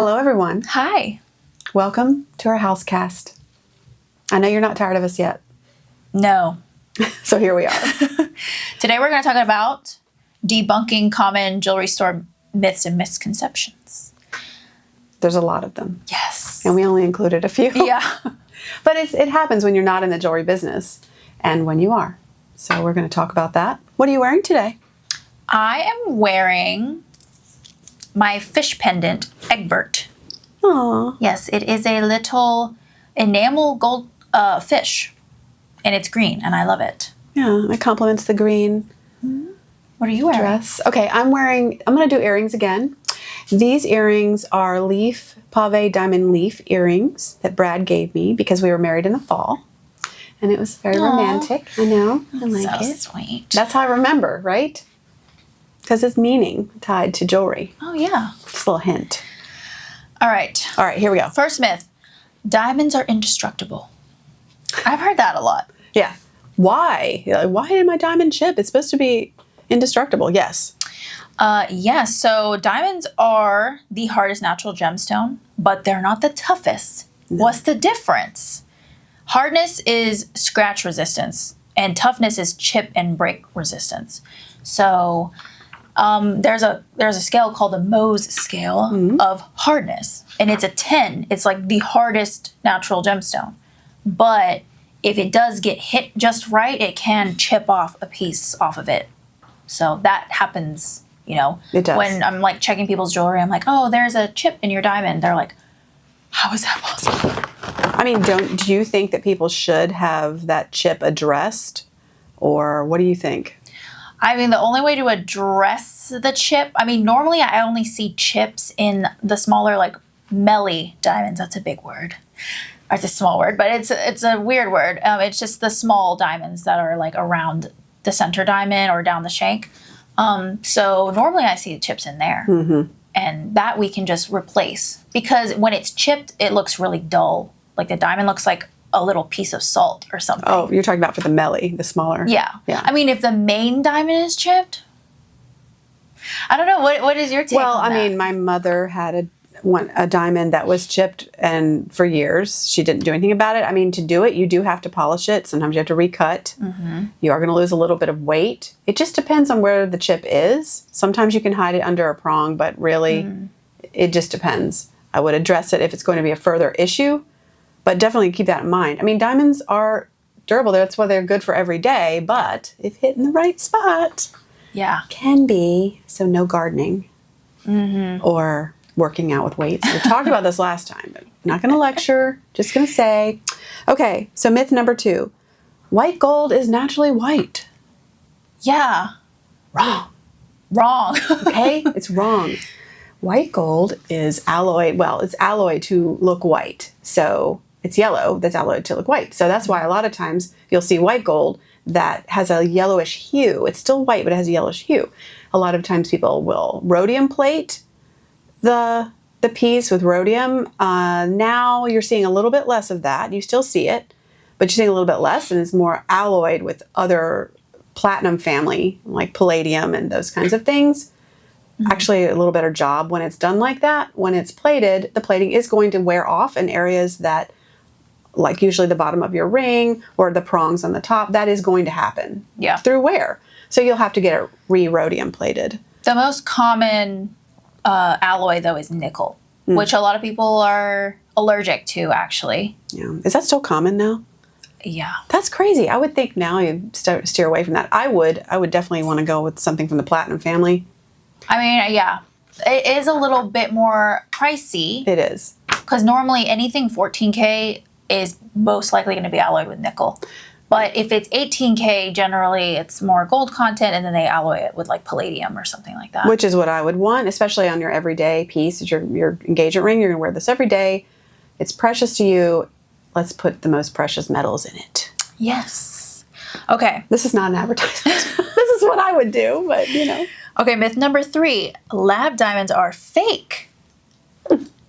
Hello, everyone. Hi. Welcome to our Hauscast. I know you're not tired of us yet. No. So here we are. Today we're going to talk about debunking common jewelry store myths and misconceptions. There's a lot of them. Yes. And we only included a few. Yeah. But it happens when you're not in the jewelry business and when you are. So we're going to talk about that. What are you wearing today? I am wearing my fish pendant, Egbert. Aww. Yes, it is a little enamel gold fish. And it's green, and I love it. Yeah, it complements the green What are you wearing? dress. Okay, I'm going to do earrings again. These earrings are pave diamond leaf earrings that Brad gave me because we were married in the fall. And it was very romantic. I know. I like So it. sweet. That's how I remember, right? Because it's meaning tied to jewelry. Oh, yeah. Just a little hint. All right. All right, here we go. First myth. Diamonds are indestructible. I've heard that a lot. Yeah. Why? Why did my diamond chip? It's supposed to be indestructible. Yes. Yes, so diamonds are the hardest natural gemstone, but they're not the toughest. No. What's the difference? Hardness is scratch resistance, and toughness is chip and break resistance. So there's a scale called the Mohs scale of hardness, and it's a 10. It's like the hardest natural gemstone. But if it does get hit just right, it can chip off a piece off of it. So that happens, you know. It does. When I'm like checking people's jewelry, I'm like, oh, there's a chip in your diamond. They're like, how is that possible? I mean, do you think that people should have that chip addressed? Or what do you think? I mean, the only way to address the chip, I mean, normally I only see chips in the smaller, like, melly diamonds. That's a big word. Or it's a small word, but it's a weird word. It's just the small diamonds that are, like, around the center diamond or down the shank. So normally I see the chips in there. Mm-hmm. And that we can just replace. Because when it's chipped, it looks really dull. Like the diamond looks like a little piece of salt or something. Oh, you're talking about for the melly, the smaller. Yeah. Yeah. I mean, if the main diamond is chipped, I don't know. What is your take on that? Well, I mean, my mother had a diamond that was chipped, and for years she didn't do anything about it. I mean, to do it, you do have to polish it. Sometimes you have to recut. Mm-hmm. You are going to lose a little bit of weight. It just depends on where the chip is. Sometimes you can hide it under a prong, but really, it just depends. I would address it if it's going to be a further issue, but definitely keep that in mind. I mean, diamonds are durable. That's why they're good for every day, but if hit in the right spot, can be. So no gardening or working out with weights. We talked about this last time, but I'm not going to lecture, just going to say. Okay, so myth number 2. White gold is naturally white. Yeah. Wrong. Okay? It's wrong. White gold is alloyed. Well, it's alloyed to look white. So it's yellow that's alloyed to look white. So that's why a lot of times you'll see white gold that has a yellowish hue. It's still white, but it has a yellowish hue. A lot of times people will rhodium plate the piece with rhodium. Now you're seeing a little bit less of that. You still see it, but you're seeing a little bit less, and it's more alloyed with other platinum family, like palladium and those kinds of things. Actually, a little better job when it's done like that. When it's plated, the plating is going to wear off in areas that, like usually the bottom of your ring or the prongs on the top, that is going to happen through wear. So you'll have to get it rhodium plated. The most common alloy, though, is nickel, which a lot of people are allergic to, actually. Yeah. Is that still common now? Yeah. That's crazy. I would think now you'd steer away from that. I would definitely want to go with something from the platinum family. I mean, yeah. It is a little bit more pricey. It is. Because normally anything 14K is most likely going to be alloyed with nickel. But if it's 18K, generally it's more gold content, and then they alloy it with like palladium or something like that. Which is what I would want, especially on your everyday piece. It's your engagement ring. You're going to wear this every day. It's precious to you. Let's put the most precious metals in it. Yes. Okay. This is not an advertisement. This is what I would do, but you know. Okay, myth number 3. Lab diamonds are fake.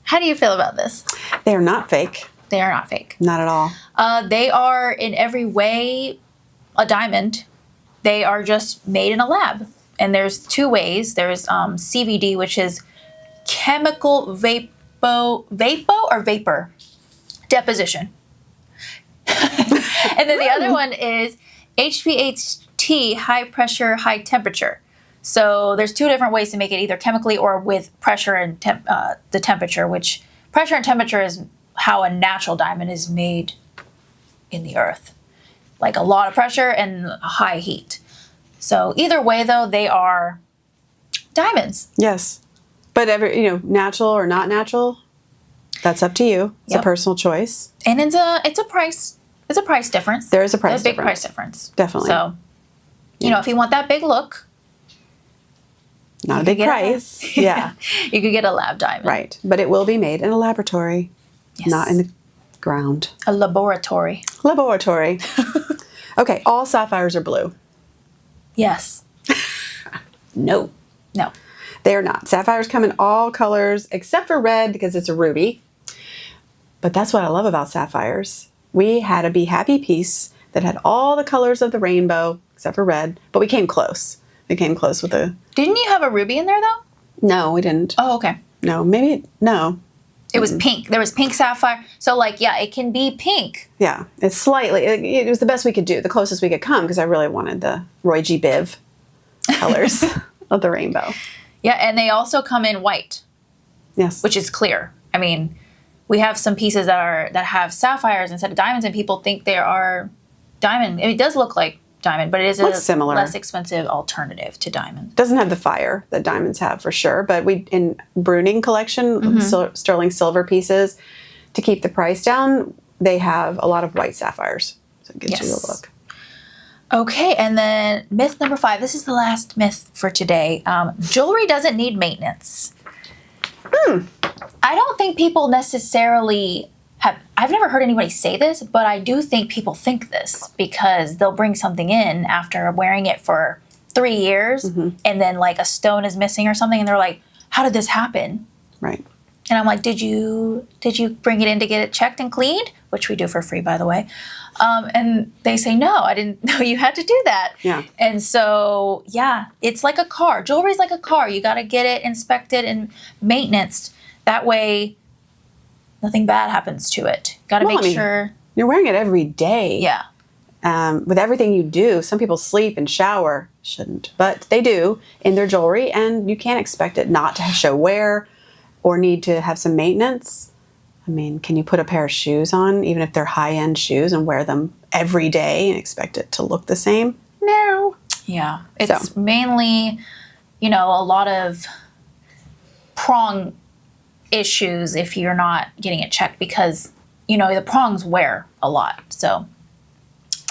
How do you feel about this? They are not fake. They are not fake. Not at all. They are in every way a diamond. They are just made in a lab. And there's 2 ways. There's CVD, which is chemical vapor deposition. And then the other one is HPHT, high pressure, high temperature. So there's two different ways to make it, either chemically or with pressure and the temperature, which pressure and temperature is how a natural diamond is made in the earth. Like a lot of pressure and high heat. So either way, though, they are diamonds. Yes. But natural or not natural, that's up to you. It's a personal choice. And it's a price difference. There is a price difference. A big price difference. Definitely. So, if you want that big look, not a big price. Yeah. You could get a lab diamond. Right. But it will be made in a laboratory, not in the ground. A laboratory. Laboratory. Okay. All sapphires are blue. Yes. No. No. They are not. Sapphires come in all colors except for red because it's a ruby. But that's what I love about sapphires. We had a Be Happy piece that had all the colors of the rainbow except for red, but we came close. We came close with a... Didn't you have a ruby in there, though? No, we didn't. Oh, okay. No, maybe... No. It was pink. There was pink sapphire. So, it can be pink. Yeah. It's slightly... It was the best we could do, the closest we could come, because I really wanted the Roy G. Biv colors of the rainbow. Yeah, and they also come in white. Yes. Which is clear. I mean, we have some pieces that have sapphires instead of diamonds, and people think they are diamond. It does look like diamond, but it is similar. Less expensive alternative to diamond. Doesn't have the fire that diamonds have for sure, but we in Bruning collection, sterling silver pieces, to keep the price down, they have a lot of white sapphires. So it gives you a look. Okay, and then myth number 5. This is the last myth for today. Jewelry doesn't need maintenance. I don't think people necessarily I've never heard anybody say this, but I do think people think this because they'll bring something in after wearing it for 3 years and then a stone is missing or something and they're like, how did this happen? Right. And I'm like, did you bring it in to get it checked and cleaned? Which we do for free, by the way. And they say, no, I didn't know you had to do that. Yeah. And so, it's like a car. Jewelry's like a car. You got to get it inspected and maintenanced. That way, nothing bad happens to it. Got to make sure. You're wearing it every day. Yeah. With everything you do, some people sleep and shower. Shouldn't. But they do in their jewelry, and you can't expect it not to show wear or need to have some maintenance. I mean, can you put a pair of shoes on, even if they're high-end shoes, and wear them every day and expect it to look the same? No. Yeah. It's mainly, a lot of prong issues if you're not getting it checked because, the prongs wear a lot. So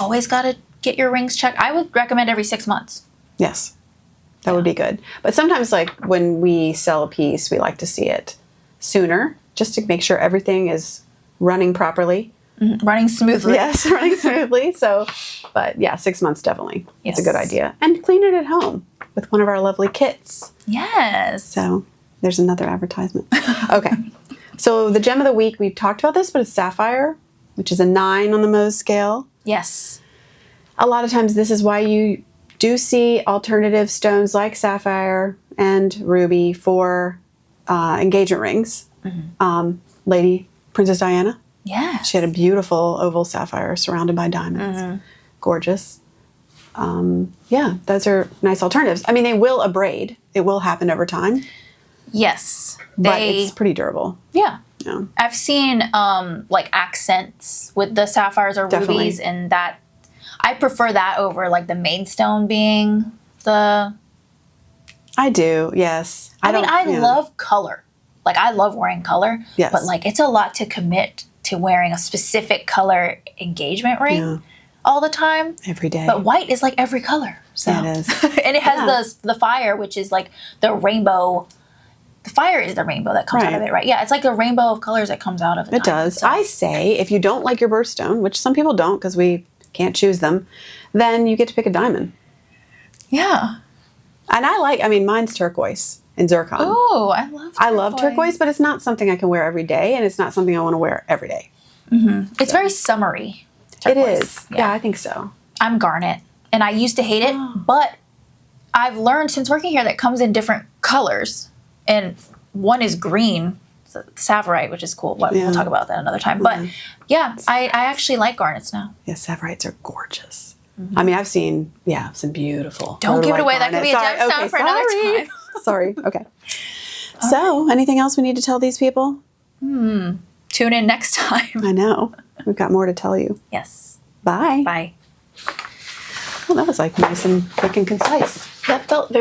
always got to get your rings checked. I would recommend every 6 months. Yes. That would be good. But sometimes, when we sell a piece, we like to see it sooner, just to make sure everything is running properly. Running smoothly. Yes, running smoothly. So, but 6 months definitely. It's a good idea. And clean it at home with one of our lovely kits. Yes. So there's another advertisement. Okay. So the gem of the week, we've talked about this, but it's sapphire, which is a 9 on the Mohs scale. Yes. A lot of times this is why you do see alternative stones like sapphire and ruby for engagement rings. Lady Princess Diana. Yeah. She had a beautiful oval sapphire surrounded by diamonds. Gorgeous. Those are nice alternatives. I mean, they will abrade. It will happen over time. Yes. But it's pretty durable. Yeah. Yeah. I've seen accents with the sapphires or rubies, and that I prefer that over the main stone being the... I do, yes. I love color. I love wearing color. Yes. But it's a lot to commit to wearing a specific color engagement ring all the time. Every day. But white is every color. So. That is. And it has the fire, which is the rainbow. The fire is the rainbow that comes out of it, right? Yeah, it's like a rainbow of colors that comes out of it. It does. So. I say, if you don't like your birthstone, which some people don't because we can't choose them, then you get to pick a diamond. Yeah. And mine's turquoise and zircon. Oh, I love turquoise. I love turquoise, but it's not something I can wear every day, and it's not something I want to wear every day. It's very summery. Turquoise. It is. Yeah, I think so. I'm garnet, and I used to hate it, but I've learned since working here that it comes in different colors, and one is green, Sapphirite, which is cool. We'll Yeah. talk about that another time. But yeah, I actually like garnets now. Yeah, sapphites are gorgeous. I mean, I've seen, some beautiful. Don't give it rhodolite away. That could be a garnets. gemstone Okay, for another time. Sorry. Okay. So, anything else we need to tell these people? Tune in next time. I know. We've got more to tell you. Yes. Bye. Bye. Well, that was like nice and quick and concise. That felt very